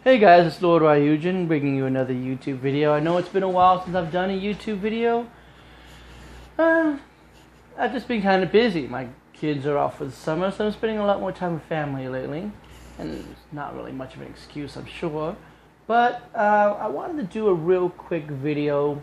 Hey guys, it's Lord Ryujin bringing you another YouTube video. I know it's been a while since I've done a YouTube video. I've just been kind of busy. My kids are off for the summer, so I'm spending a lot more time with family lately. And it's not really much of an excuse, I'm sure. But I wanted to do a real quick video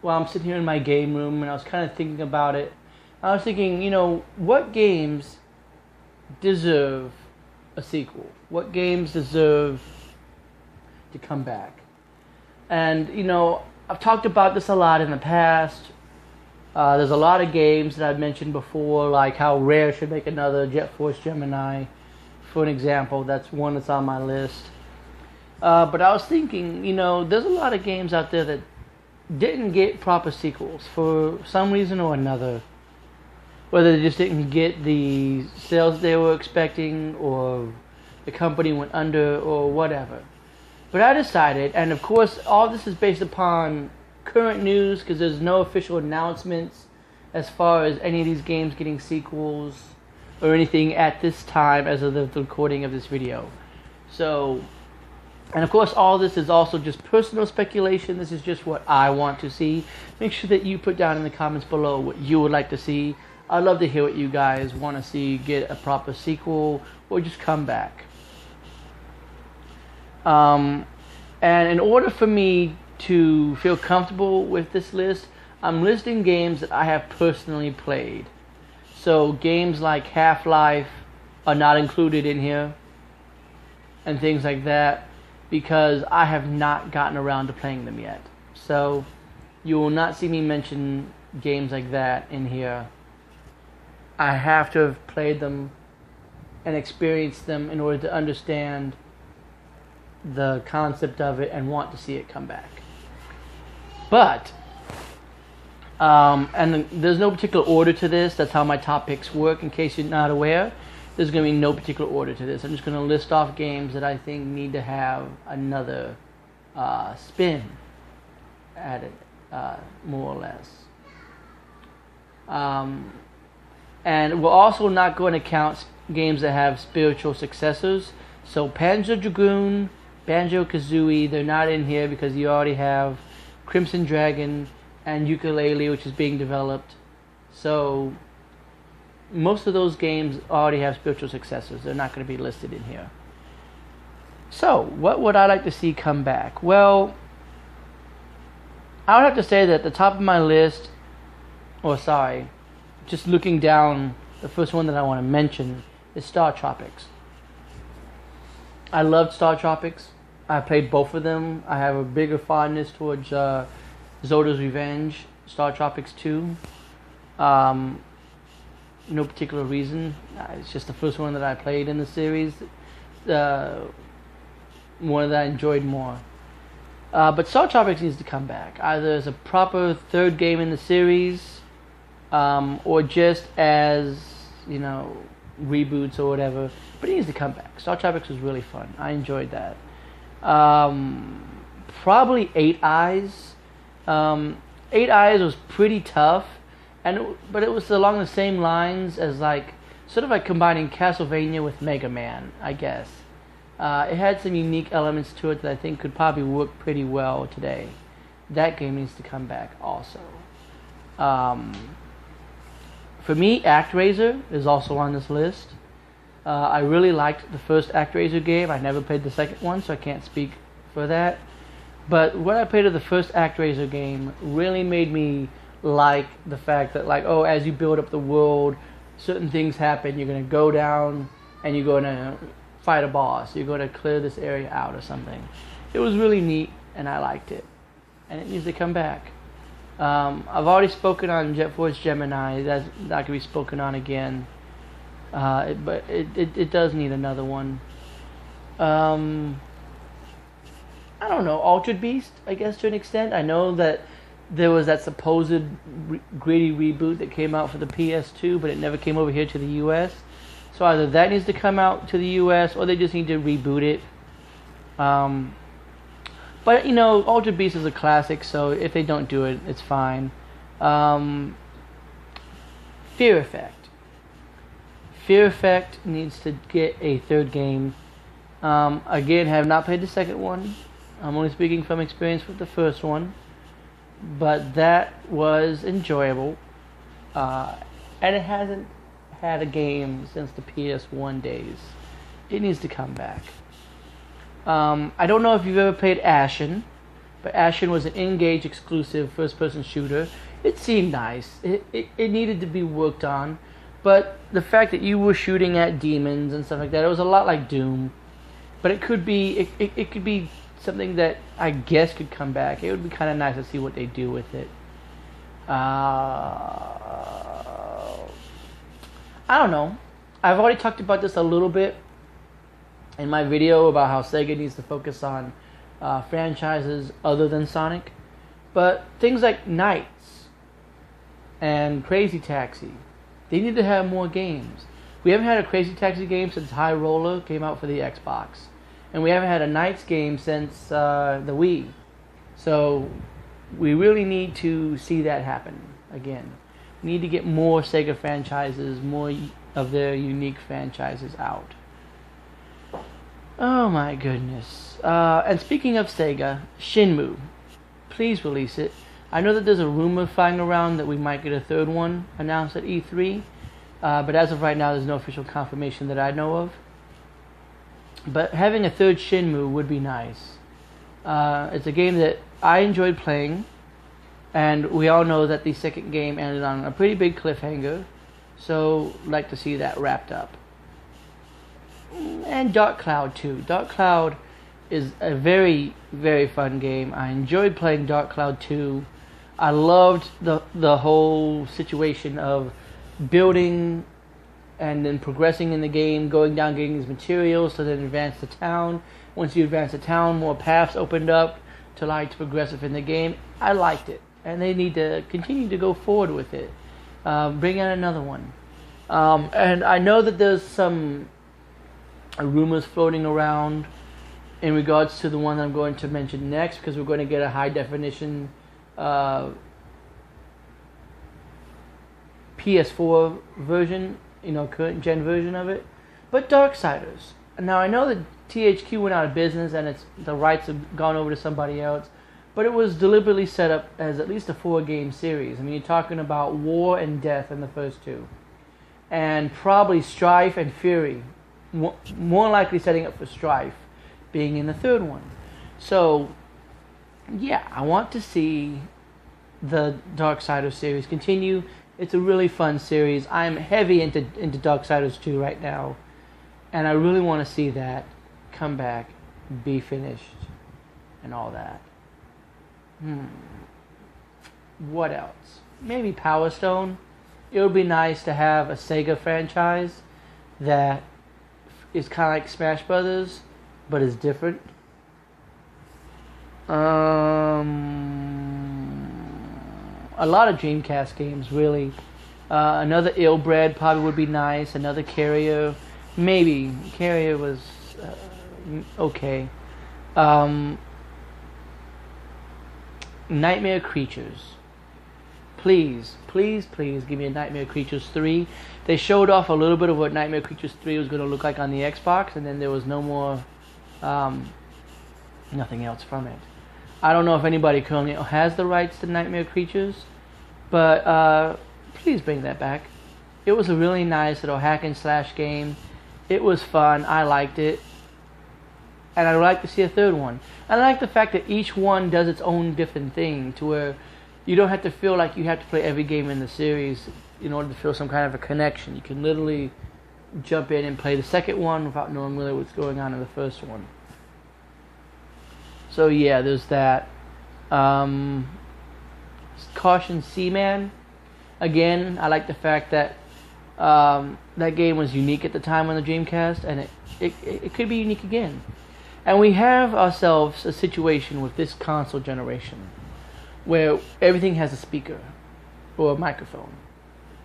while I'm sitting here in my game room, and I was kind of thinking about it. I was thinking, what games deserve a sequel? What games deserve to come back? And I've talked about this a lot in the past. There's a lot of games that I've mentioned before, like how Rare should make another Jet Force Gemini, for an example. That's one that's on my list. But I was thinking, there's a lot of games out there that didn't get proper sequels for some reason or another. Whether they just didn't get the sales they were expecting, or the company went under, or whatever. But I decided, and of course all this is based upon current news, because there's no official announcements as far as any of these games getting sequels or anything at this time as of the recording of this video. So, and of course all this is also just personal speculation. This is just what I want to see. Make sure that you put down in the comments below what you would like to see. I'd love to hear what you guys want to see get a proper sequel or just come back. And in order for me to feel comfortable with this list, I'm listing games that I have personally played. So games like Half-Life are not included in here, and things like that, because I have not gotten around to playing them yet. So you will not see me mention games like that in here. I have to have played them and experienced them in order to understand the concept of it and want to see it come back. But and there's no particular order to this. That's how my top picks work. In case you're not aware, there's going to be no particular order to this. I'm just going to list off games that I think need to have another spin at it, more or less. And we're also not going to count games that have spiritual successors. So Panzer Dragoon, Banjo-Kazooie, they're not in here because you already have Crimson Dragon and Yooka-Laylee, which is being developed. So most of those games already have spiritual successors. They're not going to be listed in here. So what would I like to see come back? Well, I would have to say that at the top of my list, just looking down, the first one that I want to mention is Star Tropics. I loved Star Tropics. I played both of them. I have a bigger fondness towards Zoda's Revenge, Star Tropics 2. No particular reason. It's just the first one that I played in the series. One that I enjoyed more. But Star Tropics needs to come back, either as a proper third game in the series, or just as, reboots or whatever. But it needs to come back. Star Tropics was really fun. I enjoyed that. Probably 8 Eyes. 8 Eyes was pretty tough, but it was along the same lines as sort of like combining Castlevania with Mega Man, I guess. It had some unique elements to it that I think could probably work pretty well today. That game needs to come back also. For me, ActRaiser is also on this list. I really liked the first ActRaiser game. I never played the second one, so I can't speak for that. But what I played of the first ActRaiser game really made me like the fact that, as you build up the world, certain things happen. You're going to go down and you're going to fight a boss. You're going to clear this area out or something. It was really neat, and I liked it. And it needs to come back. I've already spoken on Jet Force Gemini. That's not going to be spoken on again. But it does need another one. I don't know, Altered Beast, I guess, to an extent. I know that there was that supposed gritty reboot that came out for the PS2, but it never came over here to the US. So either that needs to come out to the US, or they just need to reboot it. But, Altered Beast is a classic, so if they don't do it, it's fine. Fear Effect. Fear Effect needs to get a third game. Again, have not played the second one. I'm only speaking from experience with the first one. But that was enjoyable. And it hasn't had a game since the PS1 days. It needs to come back. I don't know if you've ever played Ashen, but Ashen was an N-Gage exclusive first-person shooter. It seemed nice. It needed to be worked on, but the fact that you were shooting at demons and stuff like that, it was a lot like Doom. But it could be it could be something that I guess could come back. It would be kind of nice to see what they do with it. I don't know. I've already talked about this a little bit in my video about how Sega needs to focus on franchises other than Sonic. But things like Knights and Crazy Taxi, they need to have more games. We haven't had a Crazy Taxi game since High Roller came out for the Xbox. And we haven't had a Knights game since the Wii. So we really need to see that happen again. We need to get more Sega franchises, more of their unique franchises out. Oh my goodness. And speaking of Sega, Shenmue. Please release it. I know that there's a rumor flying around that we might get a third one announced at E3. But as of right now, there's no official confirmation that I know of. But having a third Shenmue would be nice. It's a game that I enjoyed playing. And we all know that the second game ended on a pretty big cliffhanger. So, like to see that wrapped up. And Dark Cloud 2. Dark Cloud is a very, very fun game. I enjoyed playing Dark Cloud 2. I loved the whole situation of building and then progressing in the game, going down, getting these materials to then advance the town. Once you advance the town, more paths opened up to allow you to progress within the game. I liked it, and they need to continue to go forward with it. Bring out another one. And I know that there's some rumors floating around in regards to the one that I'm going to mention next, because we're going to get a high definition PS4 version, current gen version of it. But Darksiders. Now I know that THQ went out of business and the rights have gone over to somebody else, but it was deliberately set up as at least a 4-game series. I mean, you're talking about War and Death in the first two, and probably Strife and Fury, more likely setting up for Strife being in the third one. So yeah, I want to see the Darksiders series continue. It's a really fun series. I'm heavy into Darksiders 2 right now, and I really want to see that come back, be finished, and all that. What else? Maybe Power Stone. It would be nice to have a Sega franchise that is kind of like Smash Brothers, but is different. A lot of Dreamcast games, really. Another Illbred probably would be nice. Another Carrier, maybe. Carrier was okay. Nightmare Creatures. Please, please, please give me a Nightmare Creatures 3. They showed off a little bit of what Nightmare Creatures 3 was going to look like on the Xbox, and then there was no more, nothing else from it. I don't know if anybody currently has the rights to Nightmare Creatures, but please bring that back. It was a really nice little hack and slash game. It was fun. I liked it. And I'd like to see a third one. I like the fact that each one does its own different thing, to where you don't have to feel like you have to play every game in the series in order to feel some kind of a connection. You can literally jump in and play the second one without knowing really what's going on in the first one. So yeah, there's that. Caution Seaman. Again, I like the fact that that game was unique at the time on the Dreamcast, and it could be unique again. And we have ourselves a situation with this console generation where everything has a speaker or a microphone.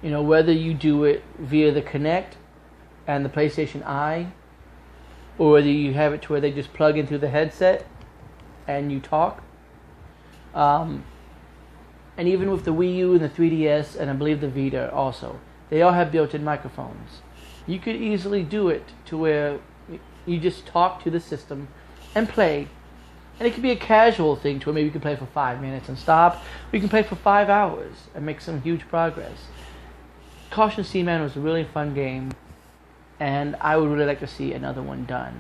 Whether you do it via the Kinect and the PlayStation Eye, or whether you have it to where they just plug into the headset and you talk. And even with the Wii U and the 3DS, and I believe the Vita also, they all have built-in microphones. You could easily do it to where You just talk to the system and play. And it can be a casual thing to where maybe you can play for 5 minutes and stop. Or you can play for 5 hours and make some huge progress. Caution Seaman was a really fun game, and I would really like to see another one done.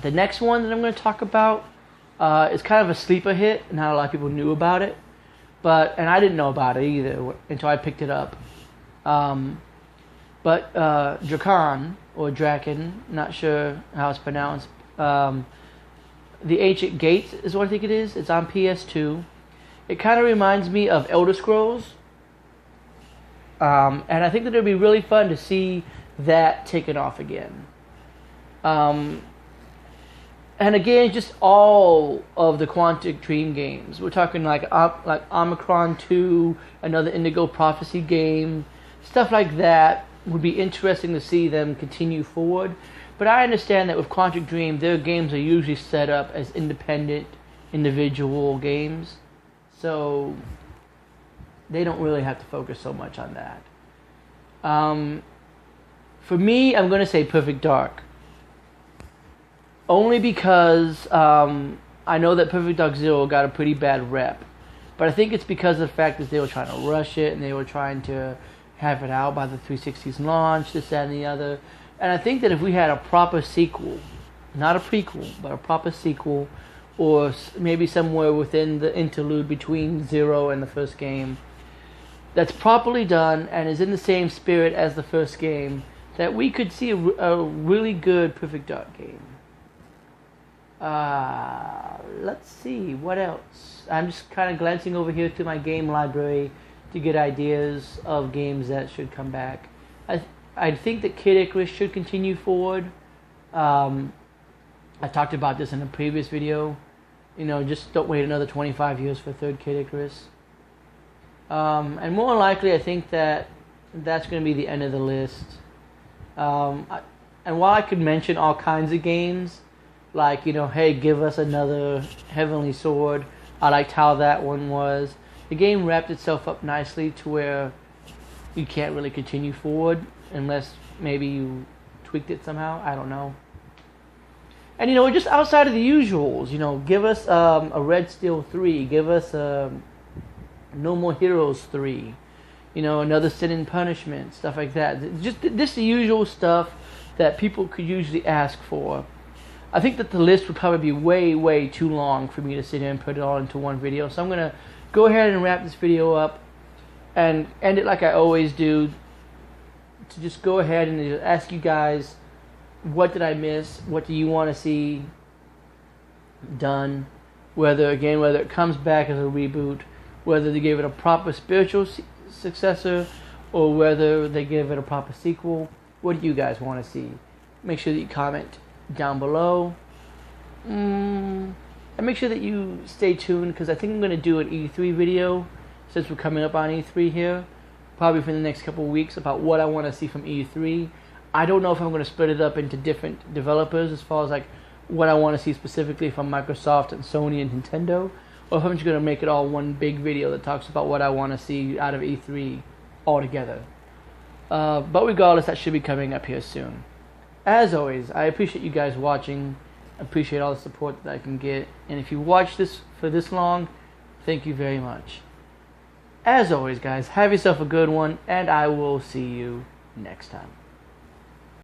The next one that I'm going to talk about is kind of a sleeper hit. Not a lot of people knew about it, and I didn't know about it either until I picked it up. But Drakan, or Draken, not sure how it's pronounced. The Ancient Gates is what I think it is. It's on PS2. It kind of reminds me of Elder Scrolls. And I think that it would be really fun to see that taken off again. And again, just all of the Quantic Dream games. We're talking like Omicron 2, another Indigo Prophecy game, stuff like that. Would be interesting to see them continue forward. But I understand that with Quantic Dream, their games are usually set up as independent, individual games. So they don't really have to focus so much on that. For me, I'm going to say Perfect Dark. Only because I know that Perfect Dark Zero got a pretty bad rep. But I think it's because of the fact that they were trying to rush it and they were trying to have it out by the 360's launch, this, that, and the other. And I think that if we had a proper sequel, not a prequel, but a proper sequel, or maybe somewhere within the interlude between Zero and the first game, that's properly done and is in the same spirit as the first game, that we could see a really good Perfect Dark game. Let's see, what else? I'm just kind of glancing over here to my game library to get ideas of games that should come back. I think that Kid Icarus should continue forward. I talked about this in a previous video. Just don't wait another 25 years for a third Kid Icarus. And more likely, I think that that's going to be the end of the list. And while I could mention all kinds of games, like, hey, give us another Heavenly Sword. I liked how that one was. The game wrapped itself up nicely to where you can't really continue forward unless maybe you tweaked it somehow. I don't know. And just outside of the usuals, give us a Red Steel 3, give us No More Heroes 3, another Sin and Punishment, stuff like that. Just the usual stuff that people could usually ask for. I think that the list would probably be way, way too long for me to sit here and put it all into one video. So I'm going to go ahead and wrap this video up and end it like I always do, to just go ahead and just ask you guys, what did I miss? What do you want to see done? Whether it comes back as a reboot, whether they give it a proper spiritual successor, or whether they give it a proper sequel. What do you guys want to see? Make sure that you comment down below. And make sure that you stay tuned, because I think I'm going to do an E3 video, since we're coming up on E3 here, probably for the next couple of weeks, about what I want to see from E3. I don't know if I'm going to split it up into different developers as far as like what I want to see specifically from Microsoft and Sony and Nintendo, or if I'm just going to make it all one big video that talks about what I want to see out of E3 altogether. But regardless, that should be coming up here soon. As always, I appreciate you guys watching. I appreciate all the support that I can get. And if you watched this for this long, thank you very much. As always, guys, have yourself a good one, and I will see you next time.